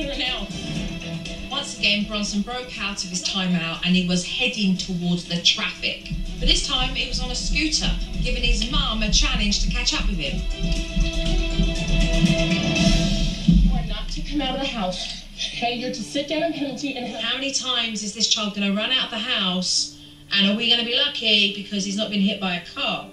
doing right now. Once again, Bronson broke out of his timeout and he was heading towards the traffic. But this time, he was on a scooter, giving his mum a challenge to catch up with him. You are not to come out of the house. Okay, you're to sit down in penalty and... How many times is this child going to run out of the house, and are we going to be lucky because he's not been hit by a car?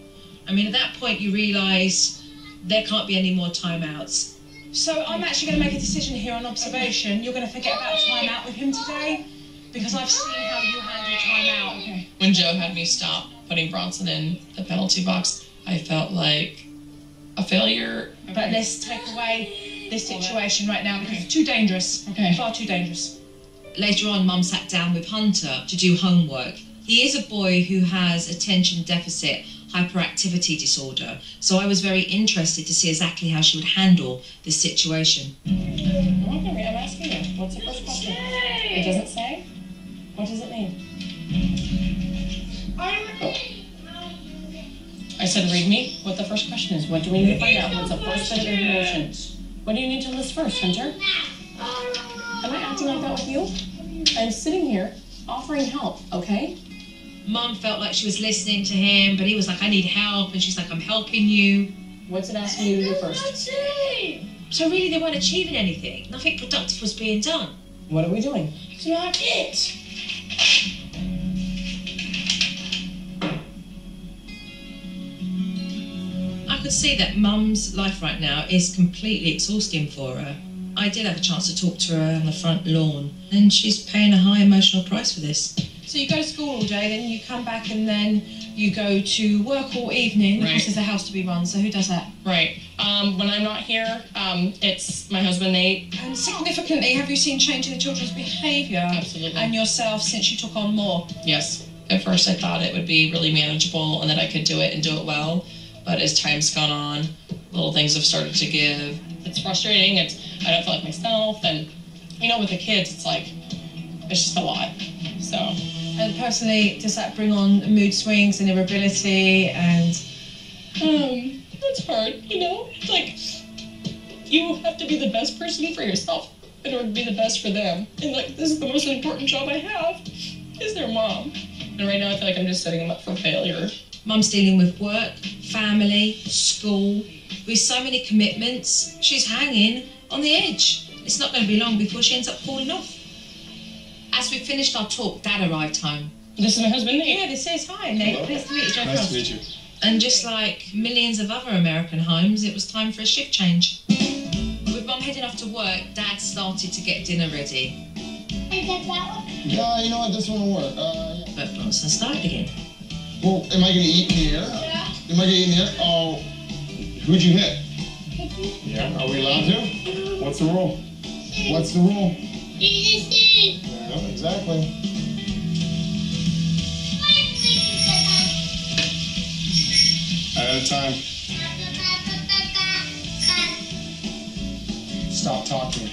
I mean, at that point, you realise there can't be any more timeouts. So I'm actually going to make a decision here on observation. You're going to forget about timeout with him today, because I've seen how you handle timeout. Okay. When Joe had me stop putting Bronson in the penalty box, I felt like a failure. Okay. But let's take away this situation right now, because it's too dangerous. Okay. Far too dangerous. Later on, Mum sat down with Hunter to do homework. He is a boy who has attention deficit hyperactivity disorder, so I was very interested to see exactly how she would handle this situation. I'm asking you, what's the first question? It doesn't say? What does it mean? I said read me what the first question is. What do we need to find out? What's the first bit of information? What do you need to list first, Hunter? Am I acting like that with you? I'm sitting here offering help, okay? Mum felt like she was listening to him, but he was like, I need help, and she's like, I'm helping you. What's it asking you to do first? So really they weren't achieving anything. Nothing productive was being done. What are we doing? It's not it. I could see that Mum's life right now is completely exhausting for her. I did have a chance to talk to her on the front lawn, and she's paying a high emotional price for this. So you go to school all day, then you come back, and then you go to work all evening. Right. Because there's a house to be run, so who does that? Right. When I'm not here, it's my husband, Nate. And significantly, have you seen change in the children's behaviour? Absolutely. And yourself since you took on more? Yes. At first I thought it would be really manageable and that I could do it and do it well. But as time's gone on, little things have started to give. It's frustrating. I don't feel like myself. And, you know, with the kids, it's like, it's just a lot. So. And personally, does that bring on mood swings and irritability and... It's hard, you know? It's like, you have to be the best person for yourself in order to be the best for them. And, like, this is the most important job I have, is their mom. And right now I feel like I'm just setting them up for failure. Mum's dealing with work, family, school. With so many commitments, she's hanging on the edge. It's not going to be long before she ends up falling off. As we finished our talk, Dad arrived home. This is my husband, Nate. Yeah, this is. Hi, Nate. Hello. Pleased to meet you, Joe. Nice to meet you. And just like millions of other American homes, it was time for a shift change. With Mum heading off to work, Dad started to get dinner ready. Yeah, you know what? This one will work. Yeah. But Bronson started again. Well, am I going to eat in here? Yeah. Am I going to eat in here? Oh, who'd you hit? Yeah, are we allowed to? What's the rule? What's the rule? Yeah, exactly. At a time. Stop talking.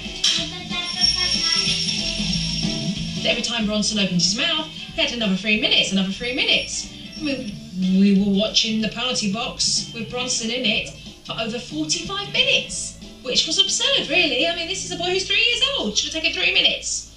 Every time Bronson opened his mouth, he had another 3 minutes, another 3 minutes. We were watching the penalty box with Bronson in it for over 45 minutes, which was absurd, really. I mean, this is a boy who's 3 years old. Should have taken 3 minutes.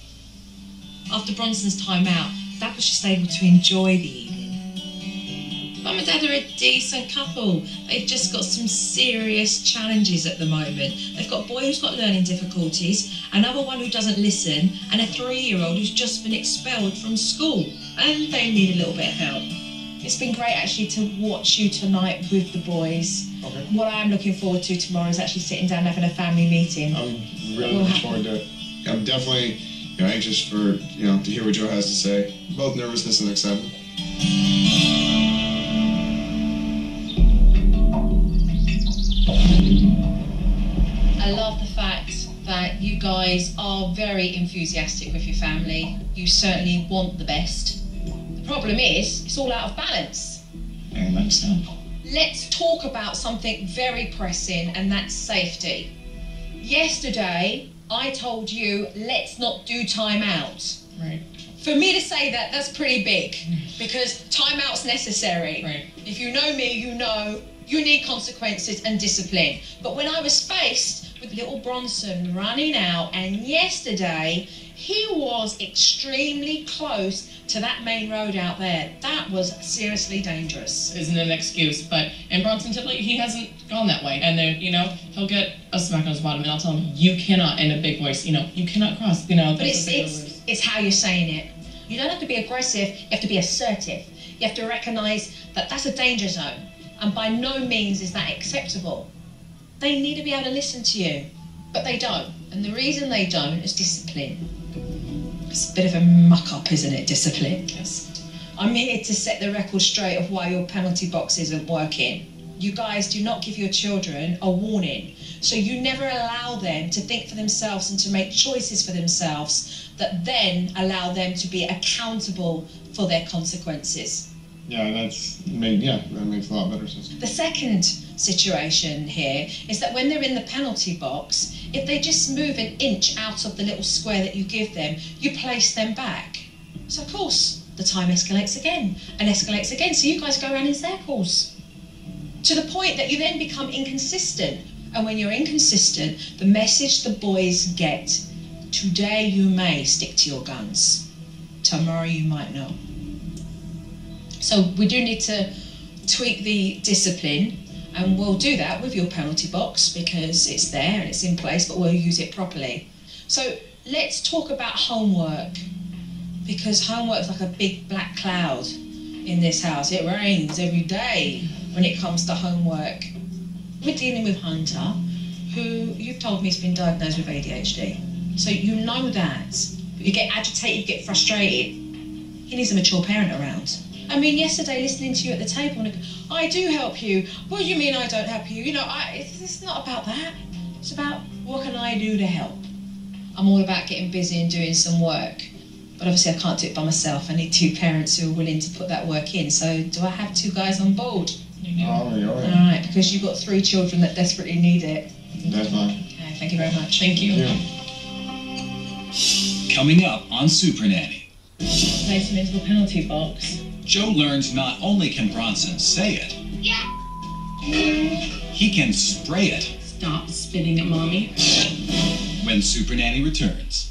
After Bronson's time out, Dad was just able to enjoy the evening. Mum and Dad are a decent couple. They've just got some serious challenges at the moment. They've got a boy who's got learning difficulties, another one who doesn't listen, and a 3-year-old who's just been expelled from school. And they need a little bit of help. It's been great actually to watch you tonight with the boys. Okay. What I am looking forward to tomorrow is actually sitting down and having a family meeting. I'm really looking forward to it. I'm definitely anxious for to hear what Joe has to say. Both nervousness and excitement. I love the fact that you guys are very enthusiastic with your family. You certainly want the best. The problem is, it's all out of balance. Very much so. Let's talk about something very pressing, and that's safety. Yesterday, I told you, let's not do timeouts. Right. For me to say that, that's pretty big, because timeout's necessary. Right. If you know me, you know you need consequences and discipline. But when I was faced with little Bronson running out, and yesterday he was extremely close to that main road out there. That was seriously dangerous. Isn't an excuse, but in Bronson typically he hasn't gone that way, and then he'll get a smack on his bottom, and I'll tell him you cannot, in a big voice, you cannot cross, But it's how you're saying it. You don't have to be aggressive. You have to be assertive. You have to recognise that that's a danger zone, and by no means is that acceptable. They need to be able to listen to you, but they don't, and the reason they don't is discipline. It's a bit of a muck-up, isn't it, discipline? Yes. I'm here to set the record straight of why your penalty box isn't working. You guys do not give your children a warning, so you never allow them to think for themselves and to make choices for themselves that then allow them to be accountable for their consequences. Yeah, that makes a lot better sense. The second situation here is that when they're in the penalty box, if they just move an inch out of the little square that you give them, you place them back. So of course, the time escalates again and escalates again, so you guys go around in circles. To the point that you then become inconsistent. And when you're inconsistent, the message the boys get, today you may stick to your guns, tomorrow you might not. So we do need to tweak the discipline, and we'll do that with your penalty box because it's there and it's in place, but we'll use it properly. So let's talk about homework, because homework is like a big black cloud in this house. It rains every day when it comes to homework. We're dealing with Hunter, who you've told me has been diagnosed with ADHD. So you know that. You get agitated, you get frustrated. He needs a mature parent around. I mean, yesterday listening to you at the table, and I do help you. What do you mean I don't help you? It's not about that. It's about what can I do to help. I'm all about getting busy and doing some work. But obviously I can't do it by myself. I need two parents who are willing to put that work in. So do I have two guys on board? Oh, you're right. All right, because you've got 3 children that desperately need it. That's fine. Okay, thank you very much. Thank you. Coming up on SuperNanny. Place him into the penalty box. Joe learns not only can Bronson say it, he can spray it. Stop spitting at mommy. When SuperNanny returns.